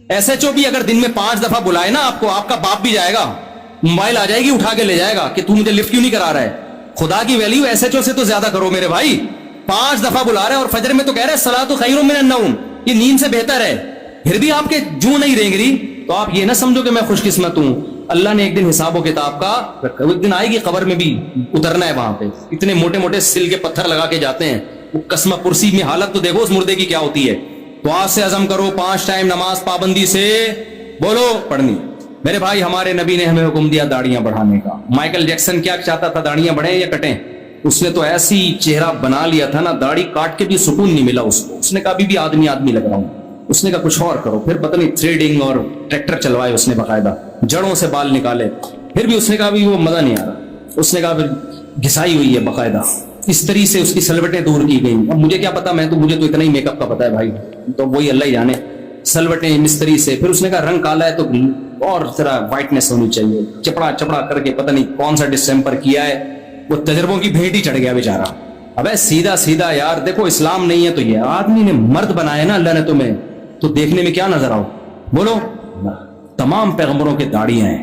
SHO भी अगर दिन में 5 दफा बुलाए ना आपको, आपका बाप भी जाएगा, मोबाइल आ जाएगी उठा के ले जाएगा कि तू मुझे लिफ्ट क्यों नहीं करा रहा है। खुदा की वैल्यू SHO से तो ज्यादा करो मेरे भाई। 5 दफा बुला रहे हैं और फजर में तो कह रहे हैं सलातु खैरुम मिनन नौम, ये नींद से बेहतर है, फिर भी आपके जू नहीं रेंग रही, तो आप ये ना समझो कि मैं खुशकिस्मत हूं। अल्लाह ने एक दिन हिसाब व किताब का रखा, एक दिन आएगी कब्र में भी उतरना है वहां पे, इतने मोटे मोटे सिल के पत्थर लगा के जाते हैं, वो कसम पुरसी में हालत तो देखो उस मुर्दे की क्या होती है। तो आज से अज़म करो 5 टाइम नमाज पाबंदी से बोलो पढ़नी। मेरे भाई हमारे नबी ने हमें हुक्म दिया दाढ़ियां बढ़ाने का। माइकल जैक्सन क्या चाहता था, दाढ़ियां बढ़े या कटें? उसने तो ऐसी चेहरा बना लिया था ना, दाढ़ी काट के भी सुकून नहीं मिला उसको। उसने कहा भी आदमी आदमी लग रहा हूं। उसने कहा कुछ और करो, फिर पता नहीं थ्रेडिंग और ट्रैक्टर चलवाए उसने, बाकायदा जड़ों से बाल निकाले, फिर भी उसने कहा भी वो मजा नहीं आ रहा। उसने कहा फिर घिसाई हुई है बाकायदा, इस तरीके से उसकी सलवटें दूर की गई। अब मुझे क्या पता, मुझे तो इतना ही मेकअप का पता है भाई, तो वही अल्लाह ही जाने। सलवटें मिस्त्री से, फिर उसने कहा रंग काला है तो और जरा व्हाइटनेस होनी चाहिए, चपड़ा चपड़ा करके पता नहीं कौन सा डिस्टेम्पर किया है, वो तजर्बों की भेंट ही चढ़ गया बेचारा। अबे सीधा सीधा यार, देखो इस्लाम नहीं है तो ये आदमी ने मर्द बनाया ना अल्लाह ने तुम्हें, तो देखने में क्या नजर आओ बोलो। तमाम पैगंबरों के दाढ़ियां हैं,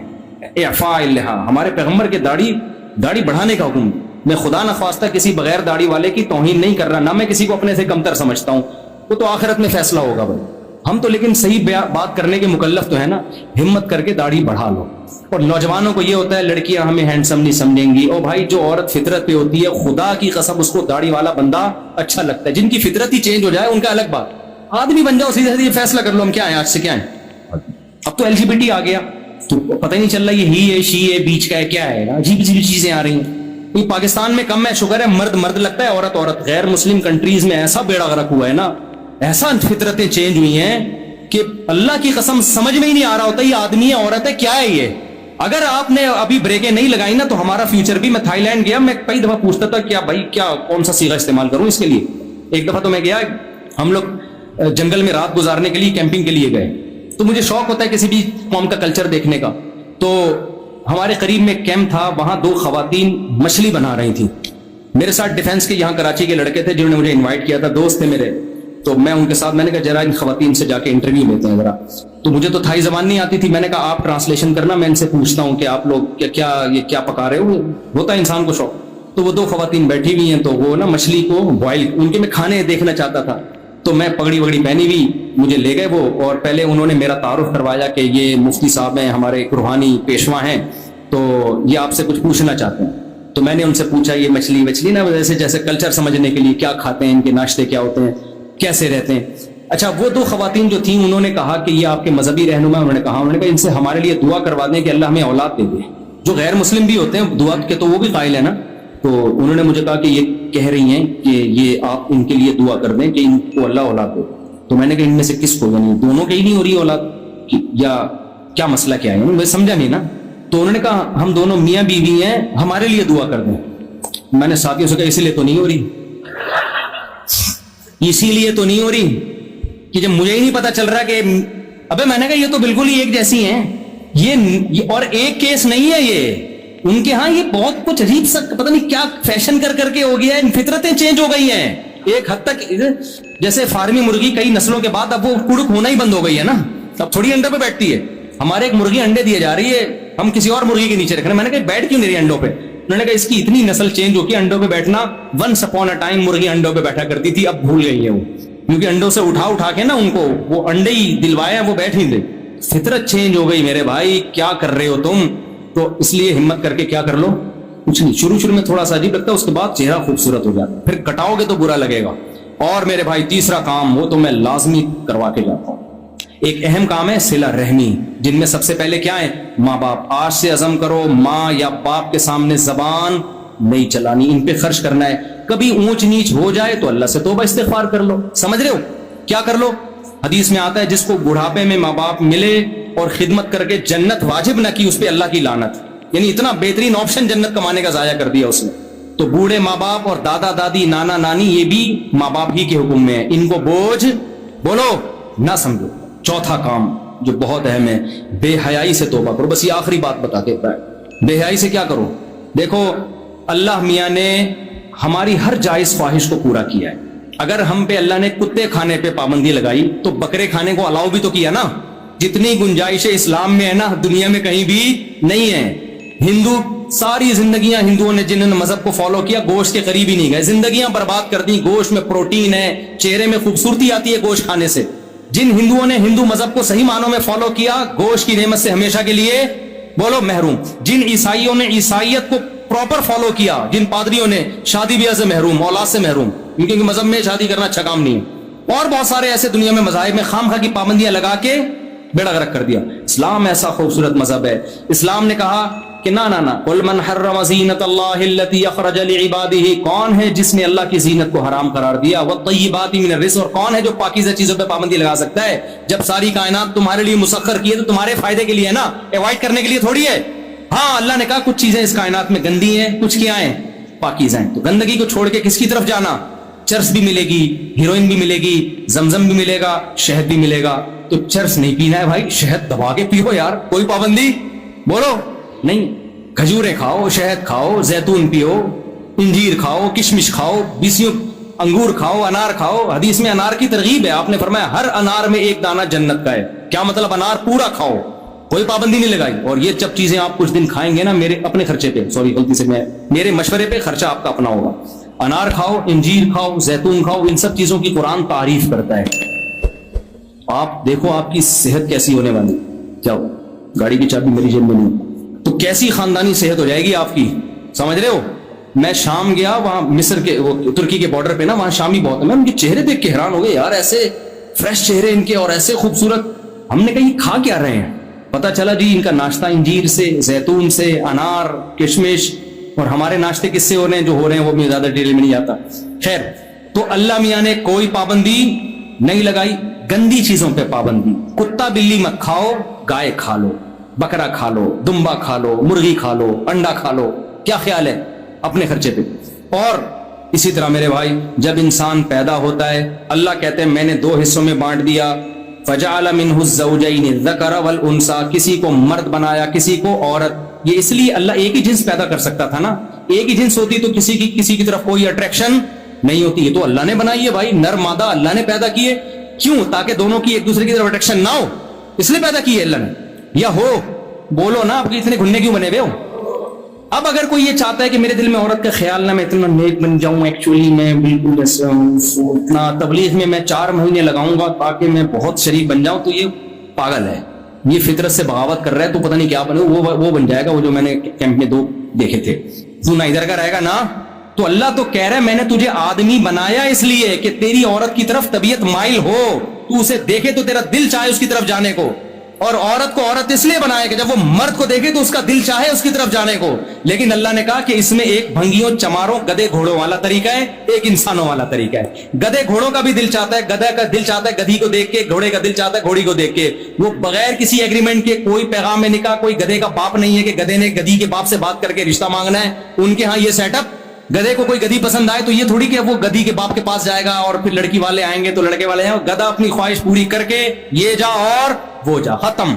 हमारे पैगंबर के दाढ़ी बढ़ाने का हुक्म। मैं खुदा न ख्वास्ता किसी बगैर दाढ़ी वाले की तौहीन नहीं कर रहा, ना मैं किसी को अपने से कमतर समझता हूं, वो तो आखिरत में फैसला होगा भाई। हम तो लेकिन सही बात करने के मुकल्लफ तो है ना, हिम्मत करके दाढ़ी बढ़ा लो। और नौजवानों को ये होता है लड़कियां हमें हैंडसम नहीं समझेंगी, और भाई जो औरत फितरत पे होती है, खुदा की कसम उसको दाढ़ी वाला बंदा अच्छा लगता है। जिनकी फितरत ही चेंज हो जाए उनका अलग बात, आदमी बन जाओ सीधे सीधे फैसला कर लो हम क्या है, आज से क्या है। अब तो LGBT आ गया तो पता ही नहीं चल रहा ये ही है शी है बीच का है क्या है, अजीब अजीब चीजें आ रही हैं। पाकिस्तान में कम है, शुक्र है, मर्द मर्द लगता है, औरत औरत। गैर मुस्लिम कंट्रीज में ऐसा बेड़ा गर्क हुआ है ना, ऐसा फितरतें चेंज हुई हैं कि अल्लाह की कसम समझ में ही नहीं आ रहा होता ये आदमी है औरत है क्या है ये। अगर आपने अभी ब्रेकें नहीं लगाई ना तो हमारा फ्यूचर भी। मैं थाईलैंड गया, मैं कई दफा पूछता था क्या भाई क्या कौन सा सीगा इस्तेमाल करूं इसके लिए। एक दफा तो मैं गया, हम लोग जंगल में रात गुजारने के लिए कैंपिंग के लिए गए, तो मुझे शौक होता है किसी भी कौम का कल्चर देखने का। तो हमारे करीब में कैंप था, वहां 2 खवातीन मछली बना रही थी। मेरे साथ डिफेंस के यहाँ कराची के लड़के थे जिन्होंने मुझे इनवाइट किया था, दोस्त थे मेरे, तो मैं उनके साथ, मैंने कहा जरा इन खवातीन से जाके इंटरव्यू लेते हैं जरा। तो मुझे तो थाई जबान नहीं आती थी, मैंने कहा आप ट्रांसलेशन करना, मैं इनसे पूछता हूँ कि आप लोग क्या पका रहे हो, होता है इंसान को शौक। तो वो 2 खवातीन बैठी हुई हैं, तो वो ना मछली को बॉयल, उनके मैं खाने देखना चाहता था, तो मैं पगड़ी वगड़ी पहनी हुई, मुझे ले गए वो, और पहले उन्होंने मेरा तारुफ करवाया कि ये मुफ्ती साहब हैं, हमारे रूहानी पेशवा हैं, तो ये आपसे कुछ पूछना चाहते हैं। तो मैंने उनसे पूछा ये मछली ना जैसे कल्चर समझने के लिए, क्या खाते हैं, इनके नाश्ते क्या होते हैं, कैसे रहते हैं। अच्छा, वो 2 खवातीन जो थी उन्होंने कहा कि ये आपके मजहबी रहनुमा, उन्होंने कहा इनसे हमारे लिए दुआ करवा दें कि अल्लाह हमें औलाद दे दे। जो गैर मुस्लिम भी होते हैं दुआ के तो वो भी कायल है ना। तो उन्होंने मुझे कहा कि ये कह रही हैं कि ये आप इनके लिए दुआ कर दें कि इनको अल्लाह औलाद दे। तो मैंने कहा इनमें से किसको, यानी दोनों के ही नहीं हो रही औलाद या क्या मसला क्या है, मैं समझा नहीं ना। तो उन्होंने कहा हम दोनों मियाँ बीवी हैं, हमारे लिए दुआ कर दें। मैंने साथियों से कहा इसीलिए तो नहीं हो रही, इसीलिए तो नहीं हो रही कि जब मुझे ही नहीं पता चल रहा कि अबे, मैंने कहा ये तो बिल्कुल ही एक जैसी हैं ये और एक केस नहीं है ये, उनके यहाँ ये बहुत कुछ अजीब सा पता नहीं क्या फैशन कर करके हो गया है, फितरतें चेंज हो गई हैं एक हद तक। जैसे फार्मी मुर्गी कई नस्लों के बाद अब वो कुड़क होना ही बंद हो गई है ना, अब थोड़ी अंडे पे बैठती है। हमारे एक मुर्गी अंडे दिए जा रही है, हम किसी और मुर्गी के नीचे रख रहे हैं। मैंने कहा बैठ क्यों नहीं रही अंडों पे, उन्होंने कहा इसकी इतनी नस्ल चेंज हो गई, अंडों पे बैठना वंस अपॉन अ टाइम मुर्गी अंडों पे बैठा करती थी, अब भूल गई है वो, क्योंकि अंडों से उठा के ना उनको वो अंडे ही दिलवाया, वो बैठ नहीं दे। फितरत चेंज हो गई मेरे भाई, क्या कर रहे हो तुम। तो इसलिए हिम्मत करके क्या कर लो, कुछ नहीं। शुरू में थोड़ा सा अजीब लगता है, उसके बाद चेहरा खूबसूरत हो जाता है, फिर कटाओगे तो बुरा लगेगा। और मेरे भाई तीसरा काम, वो तो मैं लाजमी करवा के जाता हूं, एक अहम काम है सिला रहमी, जिनमें सबसे पहले क्या है, माँ बाप। आज से अज़म करो माँ या बाप के सामने जबान नहीं चलानी, इन पे खर्च करना है। कभी ऊंच नीच हो जाए तो अल्लाह से तौबा इस्तिग़फ़ार कर लो। समझ रहे हो क्या कर लो। हदीस में आता है जिसको बुढ़ापे में माँ बाप मिले और खिदमत करके जन्नत वाजिब ना की, उस पर अल्लाह की लानत। यानी इतना बेहतरीन ऑप्शन जन्नत कमाने का जाया कर दिया उसने। तो बूढ़े माँ बाप और दादा दादी नाना नानी ये भी माँ बाप ही के हुक्म में है, इनको बोझ बोलो ना समझो। चौथा काम जो बहुत अहम है, बेहयाई से तौबा करो। बस ये आखिरी बात बता देता है, बेहयाई से क्या करो। देखो अल्लाह मियाँ ने हमारी हर जायज ख्वाहिश को पूरा किया है। अगर हम पे अल्लाह ने कुत्ते खाने पे पाबंदी लगाई तो बकरे खाने को अलाउ भी तो किया ना। जितनी गुंजाइश इस्लाम में है ना दुनिया में कहीं भी नहीं है। हिंदू सारी जिंदगियां हिंदुओं ने जिन्होंने मजहब को फॉलो किया गोश्त के करीब ही नहीं गए, जिंदगियां बर्बाद कर दी। गोश्त में प्रोटीन है, चेहरे में खूबसूरती आती है गोश्त खाने से। जिन हिंदुओं ने हिंदू मजहब को सही मानों में फॉलो किया गोश्त की नेमत से हमेशा के लिए बोलो महरूम। जिन ईसाइयों ने ईसाइयत को प्रॉपर फॉलो किया, जिन पादरियों ने शादी ब्याह से महरूम, औलाद से महरूम, क्योंकि मजहब में शादी करना अच्छा काम नहीं है। और बहुत सारे ऐसे दुनिया में मजाहिब में खामखा की पाबंदियां लगा के बेड़ा गर्क कर दिया। इस्लाम ऐसा खूबसूरत मजहब है। इस्लाम ने कहा कि ना ना ना, कुल मन हर्रम ज़ीनतल्लाहि अल्लती अखरज लिइबादिही, कौन है जिसने अल्लाह की जीनत को हराम करार दिया, व तय्यिबाति मिनर रिज़्क़, और कौन है जो पाकीज़ा चीजों पे पाबंदी लगा सकता है। जब सारी कायनात तुम्हारे लिए मुसख्खर की है तो तुम्हारे फायदे के लिए है ना, अवॉइड करने के लिए थोड़ी है। हाँ, अल्लाह ने कहा कुछ चीजें इस कायनात में गंदी हैं, कुछ क्या है, पाकीज़ा हैं। तो गंदगी को छोड़ के किसकी तरफ जाना, चर्स भी मिलेगी, हीरोइन भी मिलेगी, जमजम भी मिलेगा, शहद भी मिलेगा। तो चर्स नहीं पीना है भाई, शहद दबा के पियो यार, कोई पाबंदी बोलो नहीं। खजूरें खाओ, शहद खाओ, जैतून पियो, इंजीर खाओ, किशमिश खाओ, बीसियों अंगूर खाओ, अनार खाओ। हदीस में अनार की तरगीब है, आपने फरमाया हर अनार में एक दाना जन्नत का है। क्या मतलब, अनार पूरा खाओ, कोई पाबंदी नहीं लगाई। और ये जब चीजें आप कुछ दिन खाएंगे ना, मेरे अपने खर्चे पे, सॉरी गलती से मैं, मेरे मशवरे पे, खर्चा आपका अपना होगा। अनार खाओ, इंजीर खाओ, जैतून खाओ, इन सब चीजों की कुरान तारीफ करता है। आप देखो आपकी सेहत कैसी होने वाली। जाओ, गाड़ी की चाबी मेरी जेब में नहीं, तो कैसी खानदानी सेहत हो जाएगी आपकी, समझ रहे हो। मैं शाम गया, वहां मिस्र के, वो तुर्की के बॉर्डर पे ना, वहां शामी बहुत है। मैं उनके चेहरे देख के हैरान हो गए यार, ऐसे फ्रेश चेहरे इनके और ऐसे खूबसूरत। हमने कहा ये खा क्या रहे हैं, पता चला जी इनका नाश्ता इंजीर से, जैतून से, अनार, किशमिश। और हमारे नाश्ते किससे हो रहे हैं, जो हो रहे हैं वो भी ज्यादा डिटेल में नहीं आता। खैर, तो अल्लाह मियां ने कोई पाबंदी नहीं लगाई, गंदी चीजों पे पाबंदी। कुत्ता बिल्ली मत खाओ, गाय खा लो, बकरा खा लो, दुम्बा खा लो, मुर्गी खा लो, अंडा खा लो, क्या ख्याल है, अपने खर्चे पे। और इसी तरह मेरे भाई, जब इंसान पैदा होता है, अल्लाह कहते हैं मैंने दो हिस्सों में बांट दिया। फजअल मिन्हु ज़ौजैनि ज़कर वल उनसा, किसी को मर्द बनाया, किसी को औरत। ये इसलिए अल्लाह, एक ही जिन्स पैदा कर सकता था ना, एक ही जिन्स होती तो किसी की तरफ कोई अट्रैक्शन नहीं होती। ये तो अल्लाह ने बनाई है भाई, नर मादा अल्लाह ने पैदा किए। क्यों, ताकि दोनों की एक दूसरे की तरफ अट्रैक्शन ना हो, इसलिए पैदा की है अल्लाह ने। या हो, बोलो ना, आपके इतने घुन्ने क्यों बने हुए हो। अब अगर कोई ये चाहता है कि मेरे दिल में औरत का ख्याल ना, मैं इतना नेक बन जाऊं, एक्चुअली मैं बिल्कुल इतना तबलीग में मैं 4 महीने लगाऊंगा ताकि मैं बहुत शरीफ बन जाऊं, तो ये पागल है, ये फितरत से बगावत कर रहा है। तो पता नहीं क्या बने, वो बन जाएगा, वो जो मैंने कैंप में 2 देखे थे। तू ना इधर का रहेगा ना। तो अल्लाह तो कह रहा है मैंने तुझे आदमी बनाया इसलिए कि तेरी औरत की तरफ तबीयत माइल हो, तू उसे देखे तो तेरा दिल चाहे उसकी तरफ जाने को। और औरत को औरत इसलिए बनाया कि जब वो मर्द को देखे तो उसका दिल चाहे उसकी तरफ जाने को। लेकिन अल्लाह ने कहा कि इसमें एक भंगियों, चमारों, गधे घोड़ों वाला तरीका है, एक इंसानों वाला तरीका है। गधे घोड़ों का भी दिल चाहता है, गधा का दिल चाहता है गधी को देख के, घोड़े का दिल चाहता है घोड़ी को देख के। वो बगैर किसी एग्रीमेंट के, कोई पैगाम में निकाह, कोई गधे का बाप नहीं है कि गधे ने गधी के बाप से बात करके रिश्ता मांगना है। उनके यहाँ ये सेटअप, गधे को कोई गधी पसंद आए तो ये थोड़ी कि वो गधी के बाप के पास जाएगा और फिर लड़की वाले आएंगे तो लड़के वाले आएंगे। गधा अपनी ख्वाहिश पूरी करके ये जा और वो जा, खत्म।